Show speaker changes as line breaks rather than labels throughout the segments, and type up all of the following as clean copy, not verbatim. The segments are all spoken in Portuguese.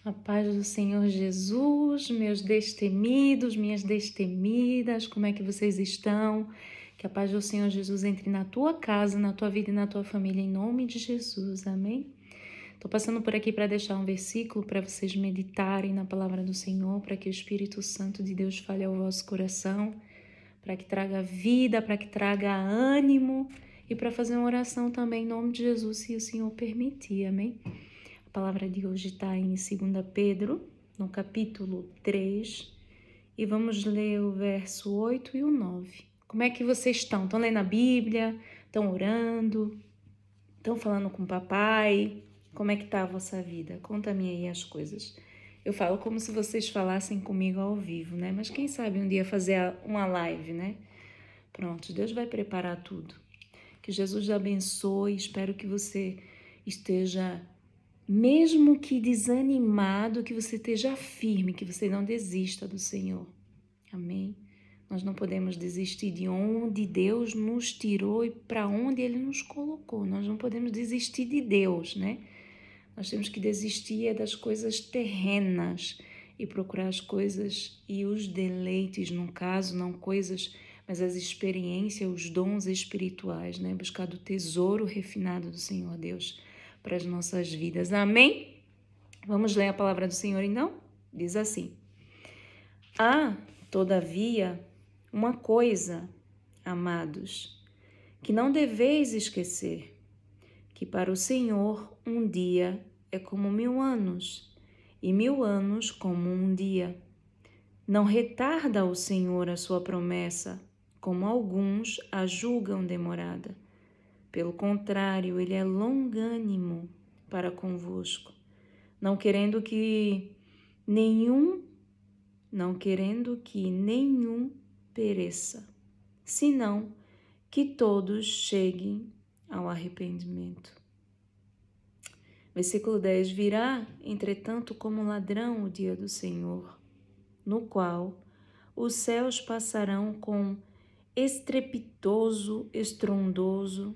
A paz do Senhor Jesus, meus destemidos, minhas destemidas, como é que vocês estão? Que a paz do Senhor Jesus entre na tua casa, na tua vida e na tua família, em nome de Jesus, amém? Estou passando por aqui para deixar um versículo para vocês meditarem na palavra do Senhor, para que o Espírito Santo de Deus fale ao vosso coração, para que traga vida, para que traga ânimo e para fazer uma oração também em nome de Jesus, se o Senhor permitir, amém? A palavra de hoje está em 2 Pedro, no capítulo 3, e vamos ler o verso 8 e o 9. Como é que vocês estão? Estão lendo a Bíblia? Estão orando? Estão falando com o papai? Como é que está a vossa vida? Conta-me aí as coisas. Eu falo como se vocês falassem comigo ao vivo, né? Mas quem sabe um dia fazer uma live, né? Pronto, Deus vai preparar tudo. Que Jesus te abençoe, espero que você esteja, mesmo que desanimado, que você esteja firme, que você não desista do Senhor. Amém? Nós não podemos desistir de onde Deus nos tirou e para onde Ele nos colocou. Nós não podemos desistir de Deus, né? Nós temos que desistir das coisas terrenas e procurar as coisas e os deleites, no caso, não coisas, mas as experiências, os dons espirituais, né? Buscar do tesouro refinado do Senhor Deus para as nossas vidas. Amém? Vamos ler a palavra do Senhor então? Diz assim: Há, todavia, uma coisa, amados, que não deveis esquecer, que para o Senhor um dia é como 1000 anos, e 1000 anos como um dia. Não retarda o Senhor a sua promessa, como alguns a julgam demorada. Pelo contrário, ele é longânimo para convosco, não querendo que nenhum pereça, senão que todos cheguem ao arrependimento. Versículo 10: Virá, entretanto, como ladrão o dia do Senhor, no qual os céus passarão com estrepitoso, estrondoso,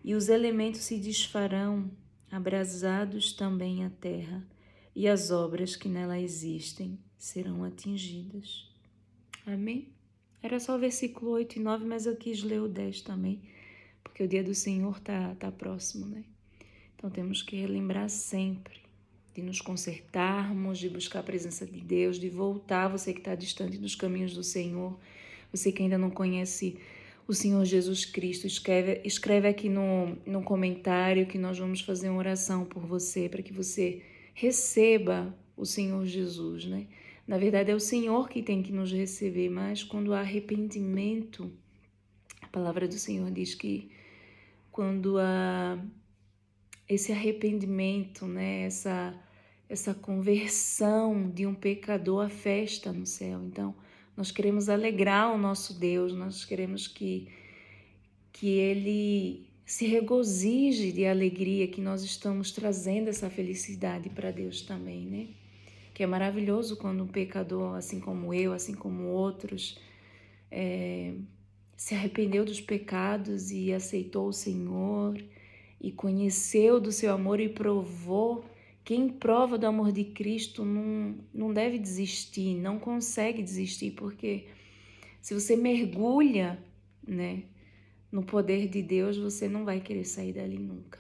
e os elementos se desfarão, abrasados também a terra, e as obras que nela existem serão atingidas. Amém? Era só o versículo 8 e 9, mas eu quis ler o 10 também, porque o dia do Senhor tá próximo, né? Então temos que relembrar sempre de nos consertarmos, de buscar a presença de Deus, de voltar, você que está distante dos caminhos do Senhor, você que ainda não conhece o Senhor Jesus Cristo, escreve aqui no comentário que nós vamos fazer uma oração por você, para que você receba o Senhor Jesus, né? Na verdade é o Senhor que tem que nos receber, mas quando há arrependimento, a palavra do Senhor diz que quando há esse arrependimento, né, essa conversão de um pecador, a festa no céu. Então, nós queremos alegrar o nosso Deus, nós queremos que Ele se regozije de alegria, que nós estamos trazendo essa felicidade para Deus também, né? Que é maravilhoso quando um pecador, assim como eu, assim como outros, se arrependeu dos pecados e aceitou o Senhor e conheceu do seu amor e provou. Quem prova do amor de Cristo não deve desistir, não consegue desistir, porque se você mergulha, né, no poder de Deus, você não vai querer sair dali nunca.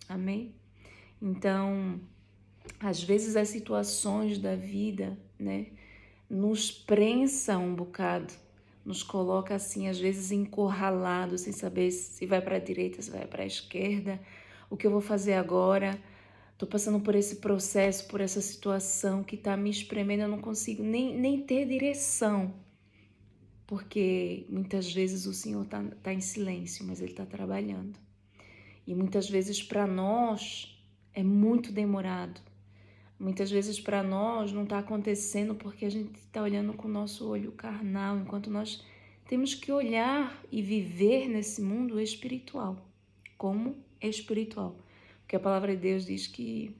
Amém? Então, às vezes as situações da vida, né, nos prensa um bocado, nos coloca assim, às vezes encurralado, sem saber se vai para a direita, se vai para a esquerda, o que eu vou fazer agora. Estou passando por esse processo, por essa situação que está me espremendo, eu não consigo nem ter direção, porque muitas vezes o Senhor tá em silêncio, mas Ele está trabalhando. E muitas vezes para nós é muito demorado. Muitas vezes para nós não está acontecendo porque a gente está olhando com o nosso olho carnal, enquanto nós temos que olhar e viver nesse mundo espiritual, como espiritual. Porque a palavra de Deus diz que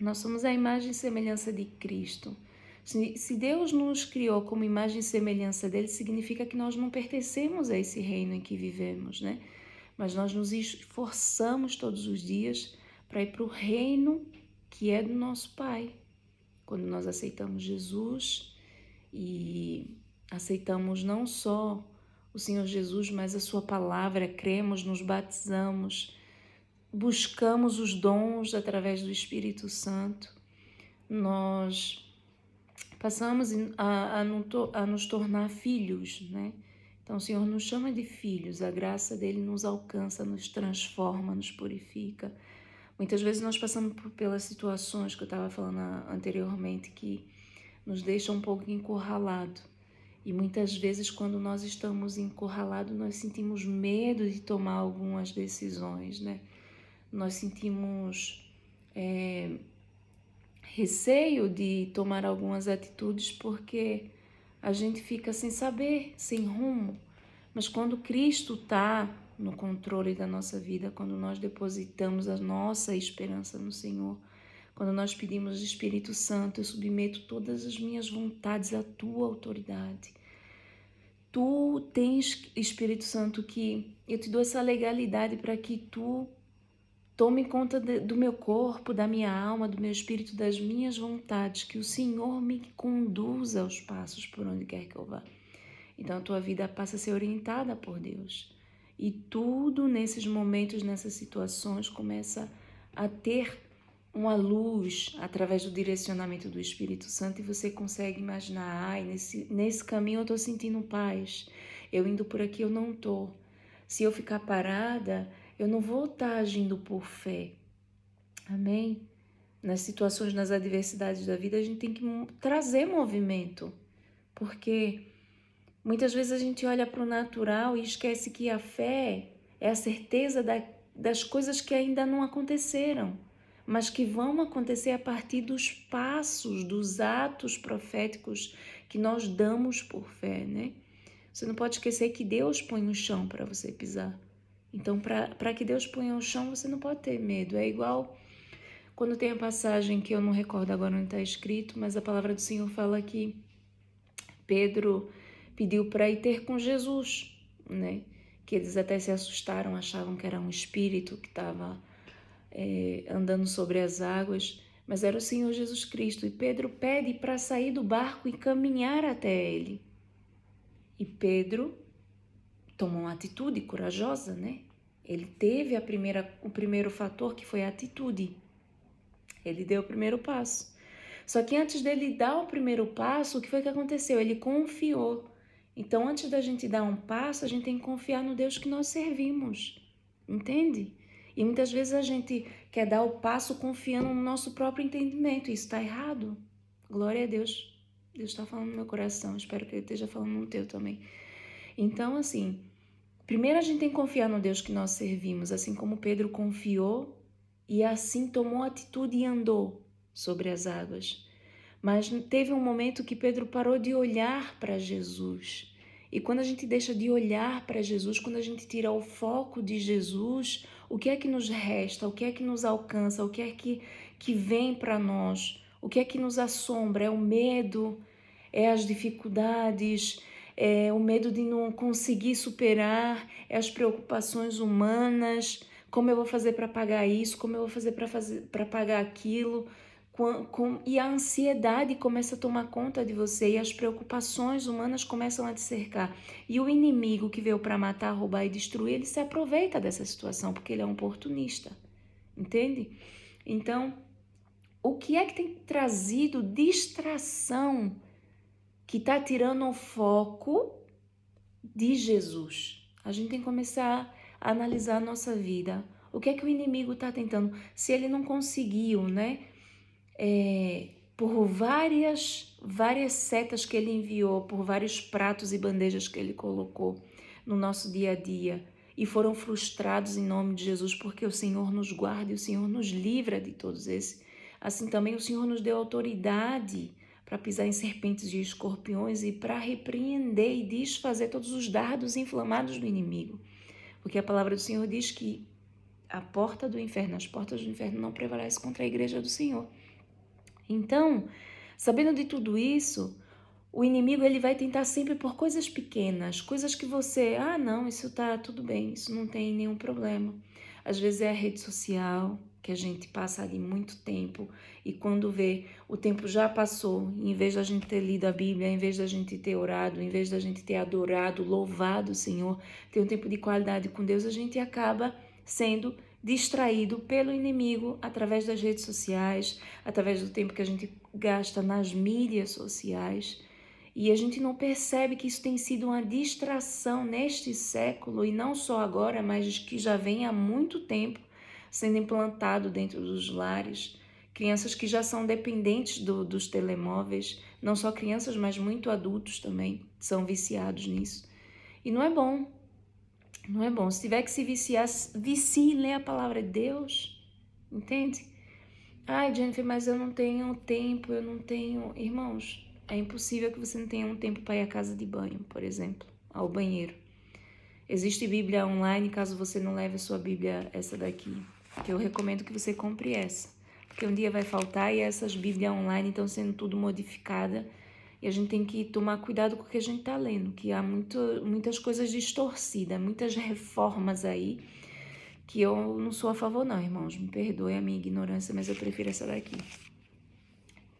nós somos a imagem e semelhança de Cristo. Se Deus nos criou como imagem e semelhança dele, significa que nós não pertencemos a esse reino em que vivemos, né? Mas nós nos esforçamos todos os dias para ir para o reino que é do nosso Pai, quando nós aceitamos Jesus e aceitamos não só o Senhor Jesus, mas a sua palavra, cremos, nos batizamos, buscamos os dons através do Espírito Santo, nós passamos a nos tornar filhos, né? Então o Senhor nos chama de filhos, a graça dele nos alcança, nos transforma, nos purifica. Muitas vezes nós passamos pelas situações que eu estava falando anteriormente que nos deixam um pouco encurralado. E muitas vezes quando nós estamos encurralados, nós sentimos medo de tomar algumas decisões, né? Nós sentimos receio de tomar algumas atitudes porque a gente fica sem saber, sem rumo. Mas quando Cristo está no controle da nossa vida, quando nós depositamos a nossa esperança no Senhor, quando nós pedimos Espírito Santo, eu submeto todas as minhas vontades à tua autoridade. Tu tens, Espírito Santo, que eu te dou essa legalidade para que tu tome conta do meu corpo, da minha alma, do meu espírito, das minhas vontades, que o Senhor me conduza aos passos por onde quer que eu vá. Então a tua vida passa a ser orientada por Deus. E tudo nesses momentos, nessas situações, começa a ter uma luz através do direcionamento do Espírito Santo e você consegue imaginar, nesse caminho eu estou sentindo paz, eu indo por aqui eu não estou. Se eu ficar parada, eu não vou estar agindo por fé. Amém? Nas situações, nas adversidades da vida, a gente tem que trazer movimento, porque muitas vezes a gente olha para o natural e esquece que a fé é a certeza das coisas que ainda não aconteceram, mas que vão acontecer a partir dos passos, dos atos proféticos que nós damos por fé, né? Você não pode esquecer que Deus põe o chão para você pisar. Então, para que Deus ponha o chão, você não pode ter medo. É igual quando tem a passagem que eu não recordo agora onde está escrito, mas a palavra do Senhor fala que Pedro pediu para ir ter com Jesus, né? Que eles até se assustaram, achavam que era um espírito que estava andando sobre as águas, mas era o Senhor Jesus Cristo. E Pedro pede para sair do barco e caminhar até ele. E Pedro tomou uma atitude corajosa, né? Ele teve o primeiro fator, que foi a atitude. Ele deu o primeiro passo. Só que antes dele dar o primeiro passo, o que foi que aconteceu? Ele confiou. Então, antes da gente dar um passo, a gente tem que confiar no Deus que nós servimos. Entende? E muitas vezes a gente quer dar o passo confiando no nosso próprio entendimento. Isso está errado. Glória a Deus. Deus está falando no meu coração. Espero que Ele esteja falando no teu também. Então, assim, primeiro a gente tem que confiar no Deus que nós servimos, assim como Pedro confiou e assim tomou atitude e andou sobre as águas. Mas teve um momento que Pedro parou de olhar para Jesus. E quando a gente deixa de olhar para Jesus, quando a gente tira o foco de Jesus, o que é que nos resta? O que é que nos alcança? O que é que vem para nós? O que é que nos assombra? É o medo? É as dificuldades? É o medo de não conseguir superar? É as preocupações humanas? Como eu vou fazer para pagar isso? Como eu vou fazer para pagar aquilo? E a ansiedade começa a tomar conta de você e as preocupações humanas começam a te cercar. E o inimigo que veio para matar, roubar e destruir, ele se aproveita dessa situação porque ele é um oportunista, entende? Então, o que é que tem trazido distração que está tirando o foco de Jesus? A gente tem que começar a analisar a nossa vida. O que é que o inimigo está tentando? Se ele não conseguiu, né? Por várias setas que ele enviou, por vários pratos e bandejas que ele colocou no nosso dia a dia e foram frustrados em nome de Jesus, porque o Senhor nos guarda e o Senhor nos livra de todos esses. Assim também o Senhor nos deu autoridade para pisar em serpentes e escorpiões e para repreender e desfazer todos os dardos inflamados do inimigo. Porque a palavra do Senhor diz que as portas do inferno não prevalecem contra a igreja do Senhor. Então, sabendo de tudo isso, o inimigo ele vai tentar sempre por coisas pequenas, coisas que você, não, isso tá tudo bem, isso não tem nenhum problema. às vezes é a rede social, que a gente passa ali muito tempo e quando vê, o tempo já passou, e em vez da gente ter lido a Bíblia, em vez da gente ter orado, em vez da gente ter adorado, louvado o Senhor, ter um tempo de qualidade com Deus, a gente acaba sendo distraído pelo inimigo através das redes sociais, através do tempo que a gente gasta nas mídias sociais. E a gente não percebe que isso tem sido uma distração neste século, e não só agora, mas que já vem há muito tempo sendo implantado dentro dos lares. Crianças que já são dependentes dos telemóveis, não só crianças, mas muito adultos também são viciados nisso. E não é bom, não é bom. Se tiver que se viciar, vicie e lê a palavra de Deus, entende? Ai, Jennifer, mas eu não tenho tempo, eu não tenho... Irmãos, é impossível que você não tenha um tempo para ir à casa de banho, por exemplo, ao banheiro. Existe Bíblia online, caso você não leve a sua Bíblia, essa daqui, que eu recomendo que você compre essa, porque um dia vai faltar e essas Bíblias online estão sendo tudo modificada e a gente tem que tomar cuidado com o que a gente está lendo, que há muitas coisas distorcidas, muitas reformas aí, que eu não sou a favor não, irmãos, me perdoe a minha ignorância, mas eu prefiro essa daqui.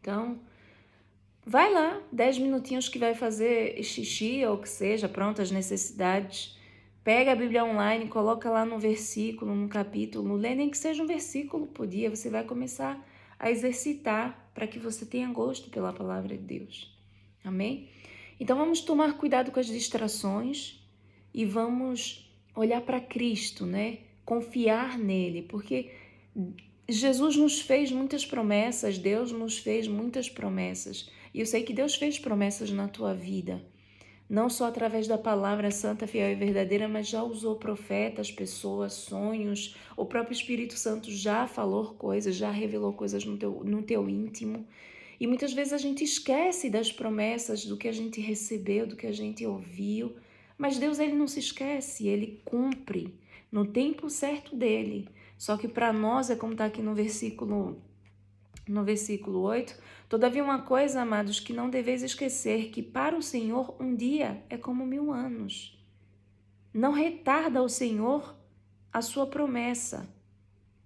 Então, vai lá, 10 minutinhos que vai fazer xixi ou o que seja, pronto, as necessidades. Pega a Bíblia online, coloca lá no versículo, no capítulo, lê nem que seja um versículo por dia, você vai começar a exercitar para que você tenha gosto pela palavra de Deus. Amém? Então vamos tomar cuidado com as distrações e vamos olhar para Cristo, né? Confiar nele, porque Jesus nos fez muitas promessas, Deus nos fez muitas promessas. E eu sei que Deus fez promessas na tua vida, não só através da palavra santa, fiel e verdadeira, mas já usou profetas, pessoas, sonhos. O próprio Espírito Santo já falou coisas, já revelou coisas no teu íntimo. E muitas vezes a gente esquece das promessas, do que a gente recebeu, do que a gente ouviu. Mas Deus, ele não se esquece, ele cumpre no tempo certo dele. Só que para nós, é como está aqui no versículo 8, todavia uma coisa, amados, que não deveis esquecer, que para o Senhor um dia é como 1000 anos. Não retarda o Senhor a sua promessa,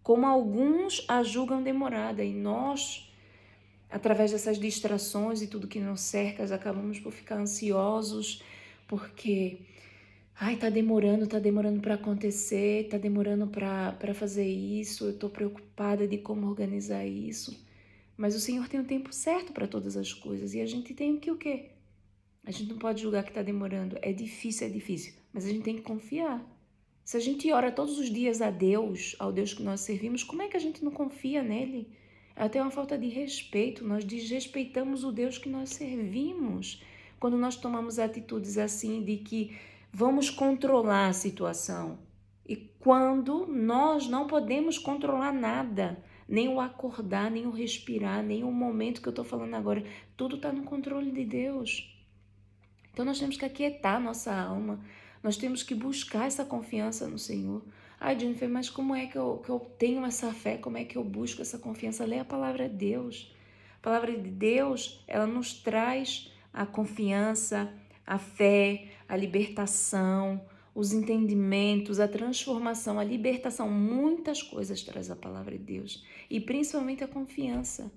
como alguns a julgam demorada, e nós, através dessas distrações e tudo que nos cerca, acabamos por ficar ansiosos, porque tá demorando para acontecer, tá demorando para fazer isso, eu tô preocupada de como organizar isso. Mas o Senhor tem um tempo certo para todas as coisas, e a gente tem que o quê? A gente não pode julgar que está demorando. É difícil, mas a gente tem que confiar. Se a gente ora todos os dias a Deus, ao Deus que nós servimos, como é que a gente não confia nele? É até uma falta de respeito, nós desrespeitamos o Deus que nós servimos quando nós tomamos atitudes assim de que vamos controlar a situação. E quando nós não podemos controlar nada, nem o acordar, nem o respirar, nem o momento que eu estou falando agora, tudo está no controle de Deus. Então nós temos que aquietar nossa alma, nós temos que buscar essa confiança no Senhor. Ai, Jennifer, mas como é que eu tenho essa fé? Como é que eu busco essa confiança? Lê a palavra de Deus. A palavra de Deus, ela nos traz a confiança, a fé, a libertação, os entendimentos, a transformação, a libertação. Muitas coisas traz a palavra de Deus. E principalmente a confiança.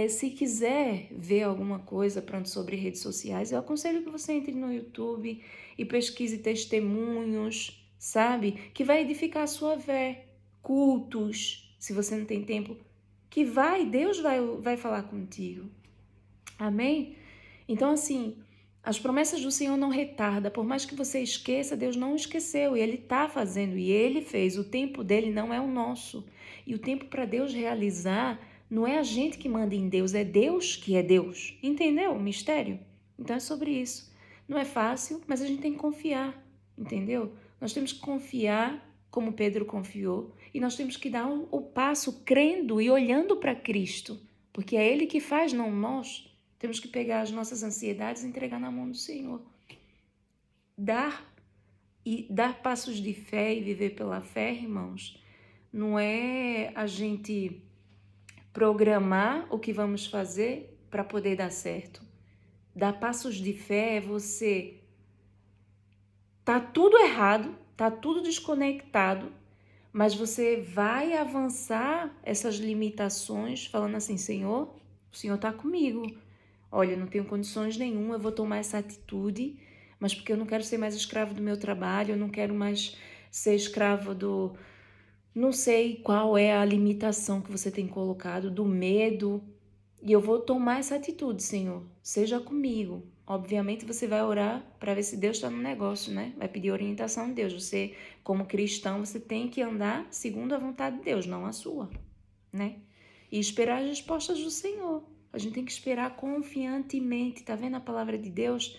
Se quiser ver alguma coisa sobre redes sociais, eu aconselho que você entre no YouTube e pesquise testemunhos, sabe? Que vai edificar a sua fé. Cultos, se você não tem tempo, que Deus vai falar contigo. Amém? Então, assim, as promessas do Senhor não retardam. Por mais que você esqueça, Deus não esqueceu. E Ele está fazendo, e Ele fez. O tempo dele não é o nosso. E o tempo para Deus realizar não é a gente que manda em Deus, é Deus que é Deus. Entendeu o mistério? Então é sobre isso. Não é fácil, mas a gente tem que confiar. Entendeu? Nós temos que confiar como Pedro confiou. E nós temos que dar o passo crendo e olhando para Cristo. Porque é Ele que faz, não nós. Temos que pegar as nossas ansiedades e entregar na mão do Senhor. Dar passos de fé e viver pela fé, irmãos, não é a gente programar o que vamos fazer para poder dar certo. Dar passos de fé é você... Tá tudo errado, tá tudo desconectado, mas você vai avançar essas limitações falando assim, Senhor, o Senhor está comigo. Olha, eu não tenho condições nenhuma, eu vou tomar essa atitude, mas porque eu não quero ser mais escravo do meu trabalho, eu não quero mais ser escravo do... Não sei qual é a limitação que você tem colocado, do medo, e eu vou tomar essa atitude, Senhor, seja comigo. Obviamente você vai orar para ver se Deus está no negócio, né? Vai pedir orientação de Deus. Você, como cristão, você tem que andar segundo a vontade de Deus, não a sua, né? E esperar as respostas do Senhor. A gente tem que esperar confiantemente. Tá vendo a palavra de Deus?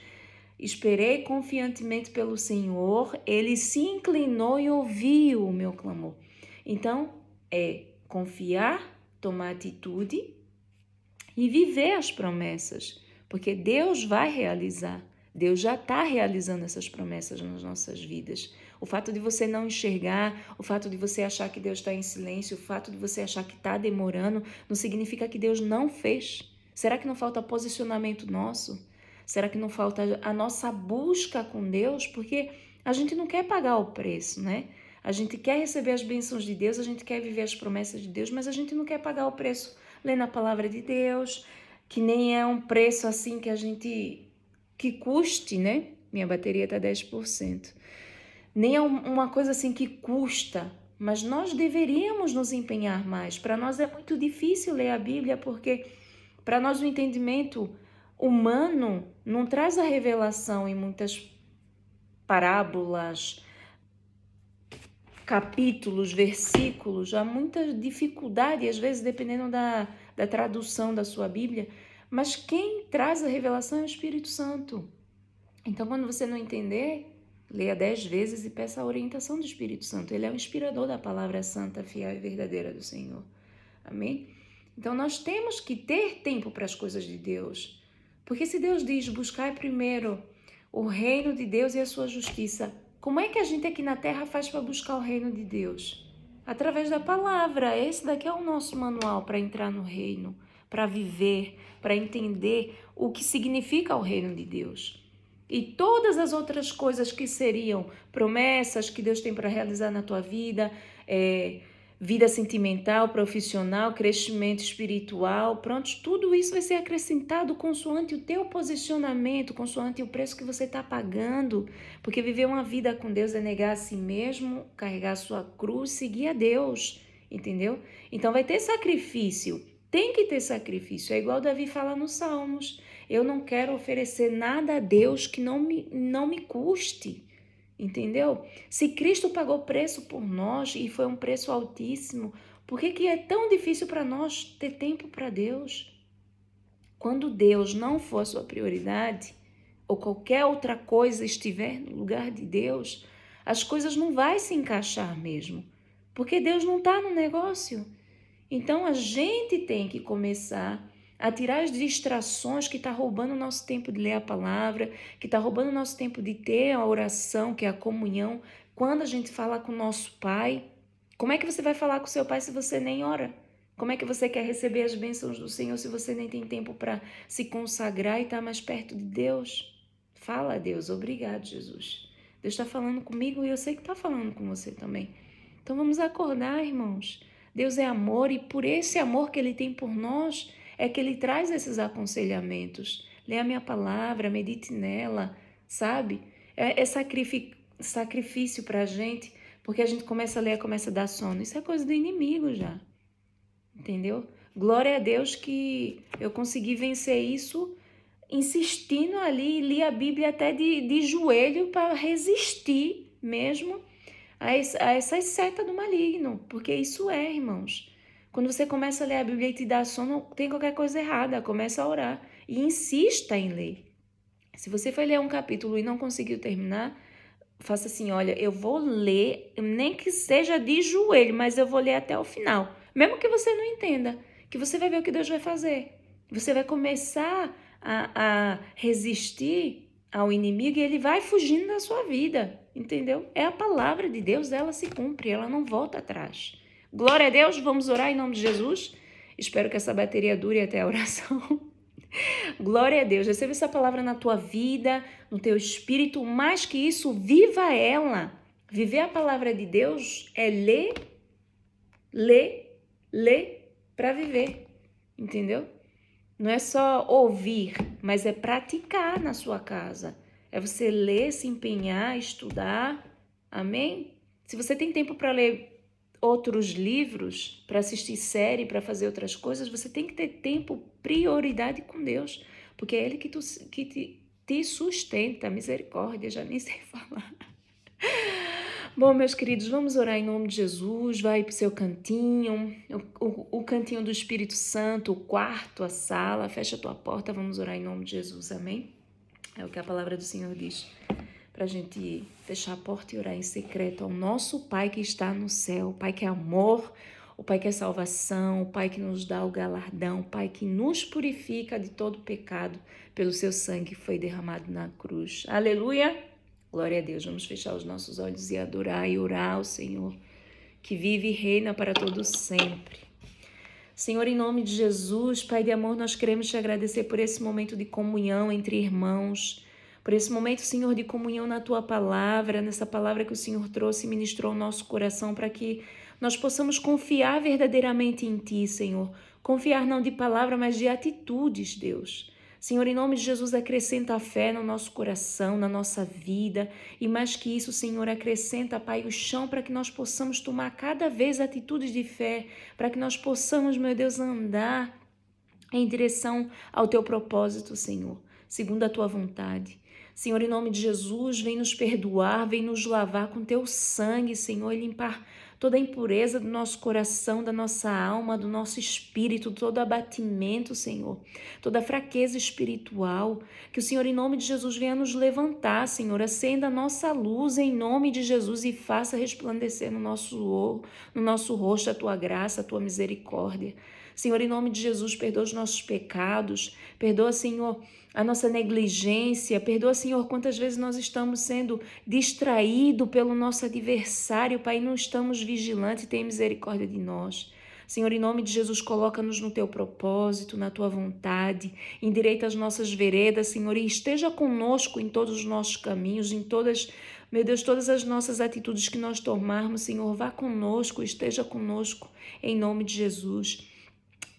Esperei confiantemente pelo Senhor, ele se inclinou e ouviu o meu clamor. Então, é confiar, tomar atitude e viver as promessas, porque Deus vai realizar. Deus já está realizando essas promessas nas nossas vidas. O fato de você não enxergar, o fato de você achar que Deus está em silêncio, o fato de você achar que está demorando, não significa que Deus não fez. Será que não falta posicionamento nosso? Será que não falta a nossa busca com Deus? Porque a gente não quer pagar o preço, né? A gente quer receber as bênçãos de Deus, a gente quer viver as promessas de Deus, mas a gente não quer pagar o preço lendo a palavra de Deus, que nem é um preço assim que a gente... que custe, né? Minha bateria está 10%. Nem é uma coisa assim que custa, mas nós deveríamos nos empenhar mais. Para nós é muito difícil ler a Bíblia, porque para nós o entendimento humano não traz a revelação em muitas parábolas, capítulos, versículos, há muita dificuldade, às vezes dependendo da tradução da sua Bíblia, mas quem traz a revelação é o Espírito Santo. Então, quando você não entender, leia 10 vezes e peça a orientação do Espírito Santo. Ele é o inspirador da palavra santa, fiel e verdadeira do Senhor. Amém? Então, nós temos que ter tempo para as coisas de Deus. Porque se Deus diz, buscai primeiro o reino de Deus e a sua justiça, como é que a gente aqui na terra faz para buscar o reino de Deus? Através da palavra. Esse daqui é o nosso manual para entrar no reino, para viver, para entender o que significa o reino de Deus. E todas as outras coisas que seriam promessas que Deus tem para realizar na tua vida, vida sentimental, profissional, crescimento espiritual, pronto, tudo isso vai ser acrescentado consoante o teu posicionamento, consoante o preço que você está pagando, porque viver uma vida com Deus é negar a si mesmo, carregar a sua cruz, seguir a Deus, entendeu? Então vai ter sacrifício, tem que ter sacrifício, é igual Davi fala nos Salmos, eu não quero oferecer nada a Deus que não me custe. Entendeu? Se Cristo pagou preço por nós e foi um preço altíssimo, por que é tão difícil para nós ter tempo para Deus? Quando Deus não for a sua prioridade, ou qualquer outra coisa estiver no lugar de Deus, as coisas não vão se encaixar mesmo, porque Deus não está no negócio. Então a gente tem que começar a tirar as distrações que está roubando o nosso tempo de ler a palavra, que está roubando o nosso tempo de ter a oração, que é a comunhão. Quando a gente fala com o nosso Pai, como é que você vai falar com o seu Pai se você nem ora? Como é que você quer receber as bênçãos do Senhor se você nem tem tempo para se consagrar e estar mais perto de Deus? Fala a Deus, obrigado, Jesus. Deus está falando comigo e eu sei que está falando com você também. Então vamos acordar, irmãos. Deus é amor e por esse amor que Ele tem por nós, é que Ele traz esses aconselhamentos. Leia a minha palavra, medite nela, sabe? É sacrifício para a gente, porque a gente começa a ler, começa a dar sono. Isso é coisa do inimigo já, entendeu? Glória a Deus que eu consegui vencer isso insistindo ali, li a Bíblia até de joelho para resistir mesmo a essas setas do maligno, porque isso é, irmãos. Quando você começa a ler a Bíblia e te dá sono, tem qualquer coisa errada, começa a orar e insista em ler. Se você foi ler um capítulo e não conseguiu terminar, faça assim, olha, eu vou ler, nem que seja de joelho, mas eu vou ler até o final. Mesmo que você não entenda, que você vai ver o que Deus vai fazer. Você vai começar a resistir ao inimigo e ele vai fugindo da sua vida, entendeu? É a palavra de Deus, ela se cumpre, ela não volta atrás. Glória a Deus, vamos orar em nome de Jesus. Espero que essa bateria dure até a oração. Glória a Deus, receba essa palavra na tua vida, no teu espírito, mais que isso, viva ela. Viver a palavra de Deus é ler, ler, ler para viver, entendeu? Não é só ouvir, mas é praticar na sua casa. É você ler, se empenhar, estudar, amém? Se você tem tempo para ler outros livros, para assistir série, para fazer outras coisas, você tem que ter tempo, prioridade com Deus, porque é Ele que te sustenta, misericórdia, já nem sei falar. Bom, meus queridos, vamos orar em nome de Jesus. Vai para o seu cantinho, o cantinho do Espírito Santo, o quarto, a sala. Fecha a tua porta, vamos orar em nome de Jesus, amém? É o que a palavra do Senhor diz, para a gente fechar a porta e orar em secreto ao nosso Pai que está no céu, o Pai que é amor, o Pai que é salvação, o Pai que nos dá o galardão, o Pai que nos purifica de todo pecado pelo seu sangue que foi derramado na cruz. Aleluia! Glória a Deus, vamos fechar os nossos olhos e adorar e orar ao Senhor, que vive e reina para todo sempre. Senhor, em nome de Jesus, Pai de amor, nós queremos te agradecer por esse momento de comunhão entre irmãos, por esse momento, Senhor, de comunhão na Tua palavra, nessa palavra que o Senhor trouxe e ministrou ao nosso coração, para que nós possamos confiar verdadeiramente em Ti, Senhor. Confiar não de palavra, mas de atitudes, Deus. Senhor, em nome de Jesus, acrescenta a fé no nosso coração, na nossa vida. E mais que isso, Senhor, acrescenta, Pai, o chão para que nós possamos tomar cada vez atitudes de fé, para que nós possamos, meu Deus, andar em direção ao Teu propósito, Senhor, segundo a Tua vontade. Senhor, em nome de Jesus, vem nos perdoar, vem nos lavar com Teu sangue, Senhor, e limpar toda a impureza do nosso coração, da nossa alma, do nosso espírito, todo abatimento, Senhor, toda fraqueza espiritual. Que o Senhor, em nome de Jesus, venha nos levantar, Senhor, acenda a nossa luz em nome de Jesus e faça resplandecer no nosso rosto a Tua graça, a Tua misericórdia. Senhor, em nome de Jesus, perdoa os nossos pecados, perdoa, Senhor, a nossa negligência, perdoa, Senhor, quantas vezes nós estamos sendo distraídos pelo nosso adversário, Pai, não estamos vigilantes, tem misericórdia de nós. Senhor, em nome de Jesus, coloca-nos no Teu propósito, na Tua vontade, endireita as nossas veredas, Senhor, e esteja conosco em todos os nossos caminhos, em todas, meu Deus, todas as nossas atitudes que nós tomarmos, Senhor, vá conosco, esteja conosco, em nome de Jesus.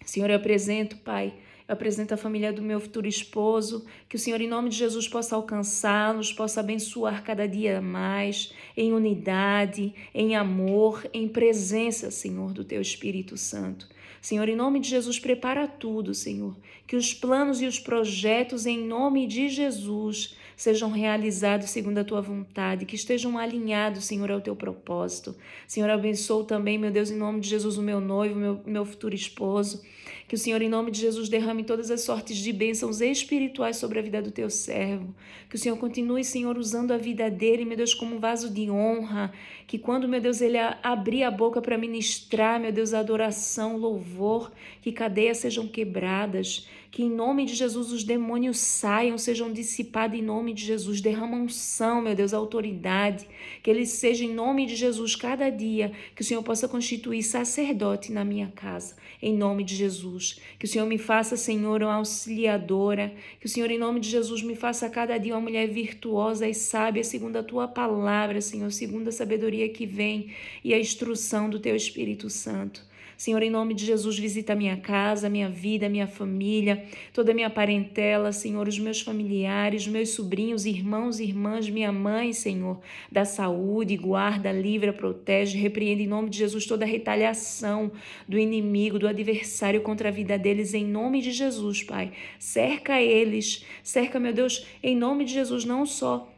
Senhor, eu apresento, Pai, eu apresento a família do meu futuro esposo, que o Senhor, em nome de Jesus, possa alcançá-los, possa abençoar cada dia mais, em unidade, em amor, em presença, Senhor, do Teu Espírito Santo. Senhor, em nome de Jesus, prepara tudo, Senhor, que os planos e os projetos, em nome de Jesus, sejam realizados segundo a Tua vontade, que estejam alinhados, Senhor, ao Teu propósito. Senhor, abençoa também, meu Deus, em nome de Jesus, o meu noivo, meu futuro esposo. Que o Senhor, em nome de Jesus, derrame todas as sortes de bênçãos espirituais sobre a vida do Teu servo. Que o Senhor continue, Senhor, usando a vida dele, meu Deus, como um vaso de honra. Que quando, meu Deus, ele abrir a boca para ministrar, meu Deus, adoração, louvor, que cadeias sejam quebradas. Que em nome de Jesus os demônios saiam, sejam dissipados em nome de Jesus. Derrama unção, meu Deus, autoridade. Que ele seja em nome de Jesus cada dia. Que o Senhor possa constituir sacerdote na minha casa. Em nome de Jesus. Que o Senhor me faça, Senhor, uma auxiliadora. Que o Senhor, em nome de Jesus, me faça cada dia uma mulher virtuosa e sábia, segundo a Tua palavra, Senhor, segundo a sabedoria que vem e a instrução do Teu Espírito Santo. Senhor, em nome de Jesus, visita a minha casa, a minha vida, a minha família, toda a minha parentela, Senhor, os meus familiares, meus sobrinhos, irmãos e irmãs, minha mãe, Senhor, dá saúde, guarda, livra, protege, repreende em nome de Jesus toda a retaliação do inimigo, do adversário contra a vida deles, em nome de Jesus, Pai. Cerca eles, cerca, meu Deus, em nome de Jesus, não só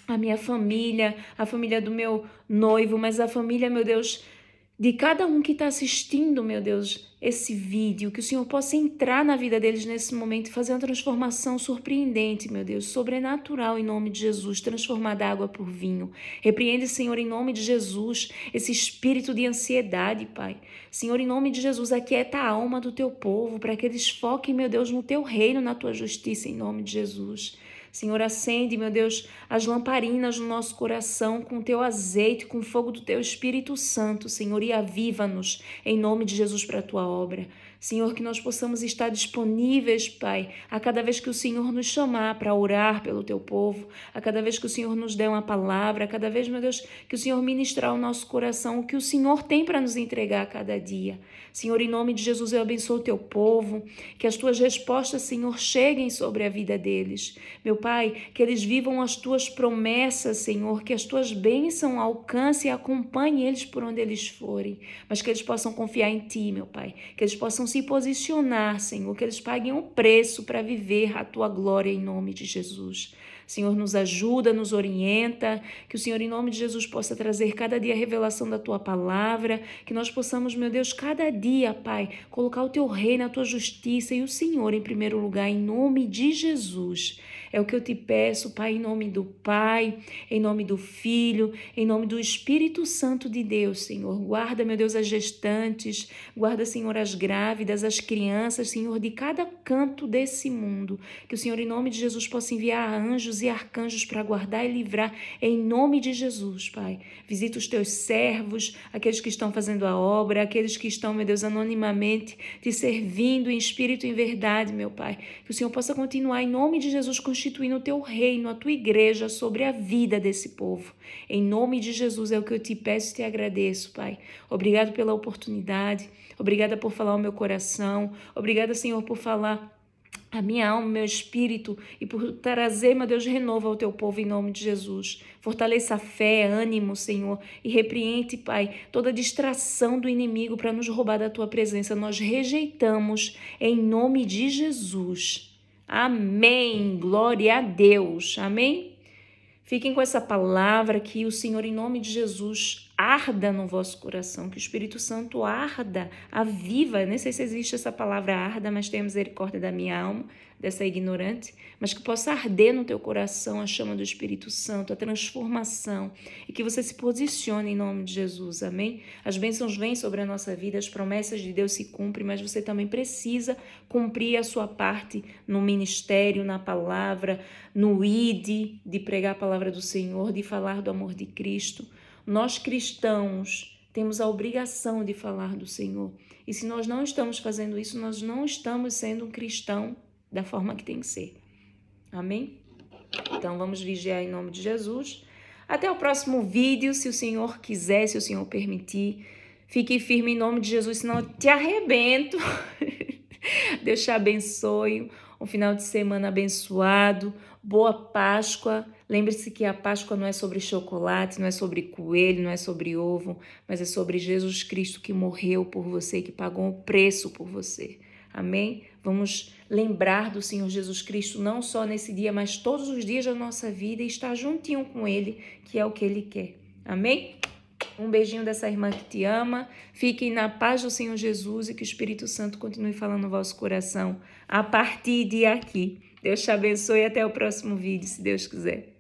a minha família, a família do meu noivo, mas a família, meu Deus, de cada um que está assistindo, meu Deus, esse vídeo, que o Senhor possa entrar na vida deles nesse momento e fazer uma transformação surpreendente, meu Deus, sobrenatural em nome de Jesus, transformar da água por vinho. Repreende, Senhor, em nome de Jesus, esse espírito de ansiedade, Pai. Senhor, em nome de Jesus, aquieta a alma do Teu povo, para que eles foquem, meu Deus, no Teu reino, na Tua justiça, em nome de Jesus. Senhor, acende, meu Deus, as lamparinas no nosso coração com o Teu azeite, com o fogo do Teu Espírito Santo, Senhor, e aviva-nos em nome de Jesus para a Tua obra. Senhor, que nós possamos estar disponíveis, Pai, a cada vez que o Senhor nos chamar para orar pelo Teu povo, a cada vez que o Senhor nos der uma palavra, a cada vez, meu Deus, que o Senhor ministrar ao nosso coração o que o Senhor tem para nos entregar a cada dia. Senhor, em nome de Jesus, eu abençoo o Teu povo, que as Tuas respostas, Senhor, cheguem sobre a vida deles. Meu Pai, que eles vivam as Tuas promessas, Senhor, que as Tuas bênçãos alcancem e acompanhem eles por onde eles forem, mas que eles possam confiar em Ti, meu Pai, que eles possam se posicionar, Senhor, que eles paguem o preço para viver a Tua glória em nome de Jesus. Senhor, nos ajuda, nos orienta, que o Senhor, em nome de Jesus, possa trazer cada dia a revelação da Tua palavra, que nós possamos, meu Deus, cada dia, Pai, colocar o Teu reino, a Tua justiça e o Senhor em primeiro lugar, em nome de Jesus. É o que eu te peço, Pai, em nome do Pai, em nome do Filho, em nome do Espírito Santo de Deus, Senhor. Guarda, meu Deus, as gestantes, guarda, Senhor, as grávidas, as crianças, Senhor, de cada canto desse mundo. Que o Senhor, em nome de Jesus, possa enviar anjos e arcanjos para guardar e livrar, em nome de Jesus, Pai. Visita os Teus servos, aqueles que estão fazendo a obra, aqueles que estão, meu Deus, anonimamente te servindo em espírito e em verdade, meu Pai. Que o Senhor possa continuar, em nome de Jesus, constituindo o Teu reino, a Tua igreja sobre a vida desse povo. Em nome de Jesus é o que eu te peço e te agradeço, Pai. Obrigado pela oportunidade, obrigada por falar o meu coração, obrigada, Senhor, por falar a minha alma, meu espírito e por trazer, meu Deus, renovo ao Teu povo em nome de Jesus. Fortaleça a fé, ânimo, Senhor, e repreende, Pai, toda distração do inimigo para nos roubar da Tua presença. Nós rejeitamos em nome de Jesus. Amém. Glória a Deus. Amém. Fiquem com essa palavra, que o Senhor, em nome de Jesus, arda no vosso coração, que o Espírito Santo arda, aviva, nem sei se existe essa palavra arda, mas tenha misericórdia da minha alma, dessa ignorante, mas que possa arder no teu coração a chama do Espírito Santo, a transformação, e que você se posicione em nome de Jesus, amém? As bênçãos vêm sobre a nossa vida, as promessas de Deus se cumprem, mas você também precisa cumprir a sua parte no ministério, na palavra, no ID, de pregar a palavra do Senhor, de falar do amor de Cristo. Nós cristãos temos a obrigação de falar do Senhor. E se nós não estamos fazendo isso, nós não estamos sendo um cristão da forma que tem que ser. Amém? Então vamos vigiar em nome de Jesus. Até o próximo vídeo, se o Senhor quiser, se o Senhor permitir. Fique firme em nome de Jesus, senão eu te arrebento. Deus te abençoe. Um final de semana abençoado. Boa Páscoa. Lembre-se que a Páscoa não é sobre chocolate, não é sobre coelho, não é sobre ovo, mas é sobre Jesus Cristo que morreu por você, que pagou o preço por você. Amém? Vamos lembrar do Senhor Jesus Cristo não só nesse dia, mas todos os dias da nossa vida e estar juntinho com Ele, que é o que Ele quer. Amém? Um beijinho dessa irmã que te ama. Fiquem na paz do Senhor Jesus e que o Espírito Santo continue falando no vosso coração a partir de aqui. Deus te abençoe e até o próximo vídeo, se Deus quiser.